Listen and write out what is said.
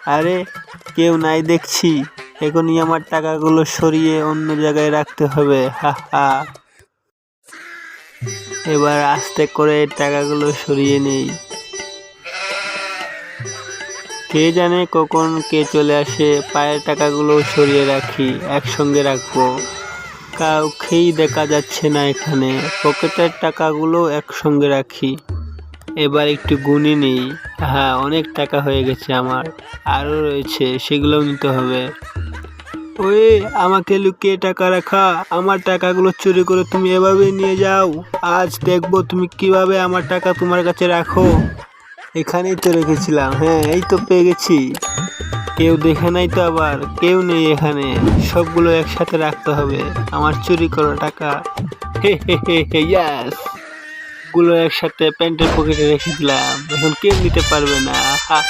আরে কেউ নাই দেখছি, এখনই আমার টাকাগুলো সরিয়ে অন্য জায়গায় রাখতে হবে। হা হা। এবার আস্তে করে টাকাগুলো সরিয়ে নেই। কে জানে কখন কে চলে আসে, পায়ের টাকাগুলো সরিয়ে রাখি, একসঙ্গে রাখবো। কাউকেই দেখা যাচ্ছে না এখানে, পকেটের টাকাগুলো একসঙ্গে রাখি। এবার একটু গুনে নেই। হ্যাঁ, অনেক টাকা হয়ে গেছে আমার, আরও রয়েছে, সেগুলোও নিতে হবে। ওই আমাকে লুকিয়ে টাকা রাখা, আমার টাকাগুলো চুরি করে তুমি এভাবে নিয়ে যাও। আজ দেখবো তুমি কিভাবে আমার টাকা তোমার কাছে রাখো। এখানেই তো রেখেছিলাম। হ্যাঁ, এই তো পেয়ে গেছি। কেউ দেখে নাই তো? আবার কেউ নেই এখানে, সবগুলো একসাথে রাখতে হবে, আমার চুরি করা টাকা। হে হে হে হে, ইয়াস। গুলো একসাথে প্যান্টের পকেটে রেখে দিলাম, এখন কেউ নিতে পারবে না। হা।